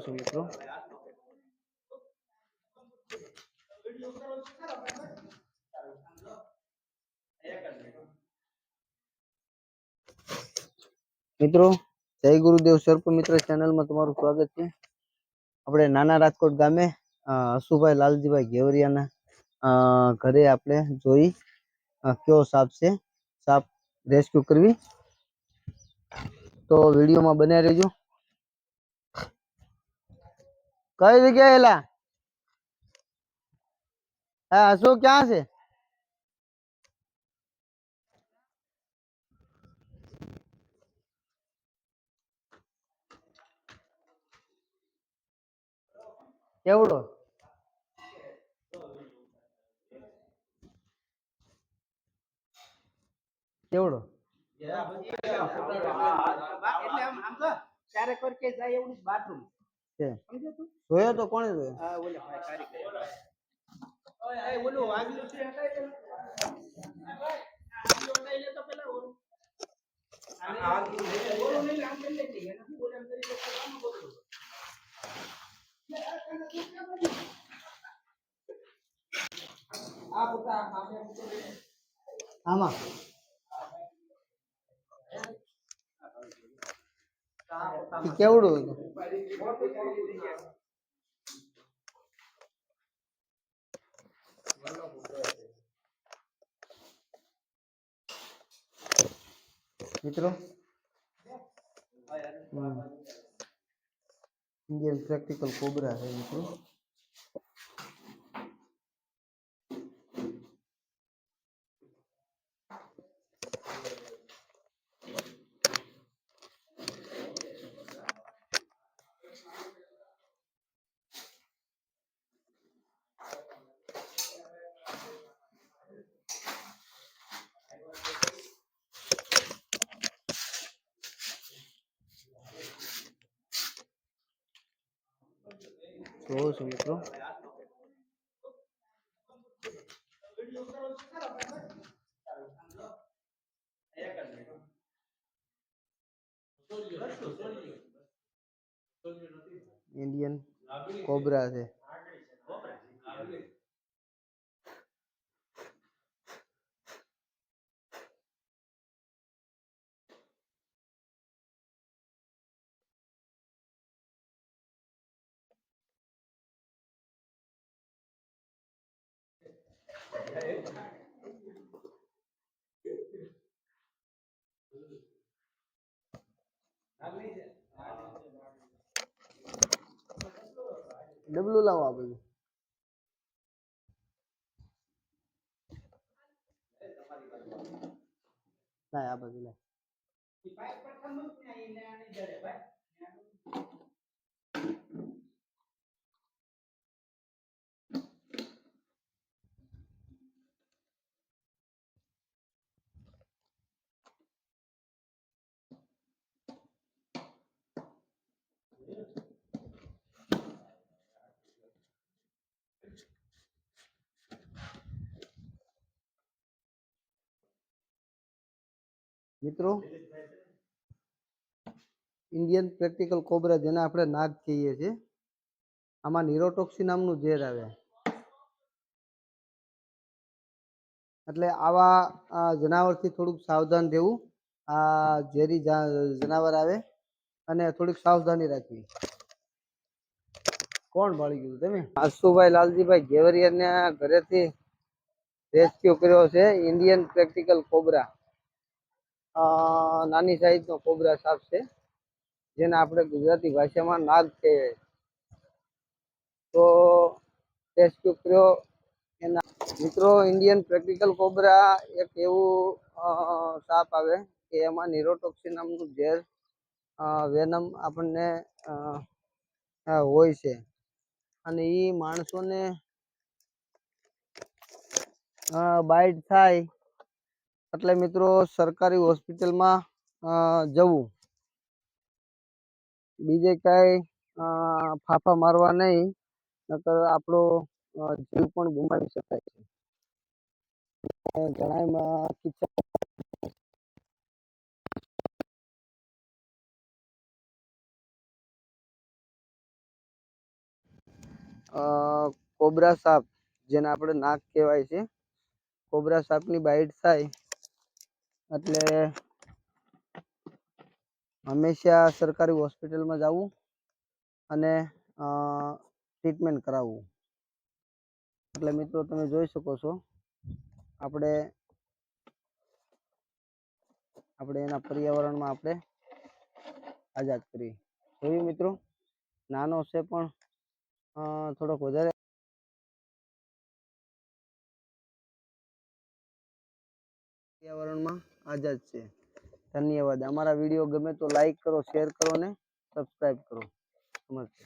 છું મિત્રો. મિત્રો જય ગુરુદેવ સર્પ મિત્ર ચેનલમાં તમારું સ્વાગત છે. આપણે નાના રાજકોટ ગામે હસુભાઈ લાલજીભાઈ ઘેવરિયાના ઘરે આપણે જોઈ કયો સાપ છે, સાપ રેસ્ક્યુ કરવી. તો વિડીયોમાં બન્યા રહેજો. કઈ જગ્યાએ એલા? હા હસુ ક્યાં છે? કેવડો? કેવડો? જોયો તો કોણે આમાં કેવડું હતું? મિત્રો ઇન્ડિયન પ્રેક્ટિકલ કોબરા છે મિત્રો. જોવો છો મિત્રો. ઇન્ડિયન કોબરા છે. ડબલું લાવો આ બધું. લાય આ બધું લાય. મિત્રો ઇન્ડિયન પ્રેક્ટિકલ કોબરા જેને આપણે નાગ કહીએ છીએ, આમાં નિરોટોક્સી નામનું ઝેર આવે. એટલે આવા જનાવરથી થોડુંક સાવધાન રહેવું. આ ઝેરી જનાવર આવે અને થોડીક સાવધાની રાખવી. કોણ ભાળી ગયું? તમે? હસુભાઈ લાલજીભાઈ ઘેવરિયાના ઘરેથી રેસ્ક્યુ કર્યો છે ઇન્ડિયન પ્રેક્ટિકલ કોબરા. નાની સાઈઝનો કોબરા સાપ છે, જેને આપણે ગુજરાતી ભાષામાં નાગ કહીએ. તો રેસ્ક્યુ કર્યો એના મિત્રો. ઇન્ડિયન પ્રેક્ટિકલ કોબરા એક એવું સાપ આવે કે એમાં નિરોટોક્સિન નામનું ઝેર વેનમ આપણને હોય છે, અને એ માણસોને બાઇટ થાય એટલે મિત્રો સરકારી હોસ્પિટલમાં જવું. બીજે કઈ ફાફા મારવા નહીં, નકર આપણો જીવ પણ ગુમાવી શકાય છે. ઘણા કોબરા સાપ, જેને આપણે નાગ કહેવાય છે, કોબરા સાપની બાઇટ થાય એટલે હંમેશા સરકારી હોસ્પિટલમાં જવું અને ટ્રીટમેન્ટ કરાવવું. એટલે મિત્રો તમે જોઈ શકો છો આપણે એના પર્યાવરણમાં આપણે આઝાદ કરી. જોયું મિત્રો, નાનો છે પણ થોડોક વધારે પર્યાવરણમાં આઝાદ છે. ધન્યવાદ. અમારા વિડીયો ગમે તો લાઈક કરો, શેર કરો ને સબસ્ક્રાઈબ કરો. નમસ્તે.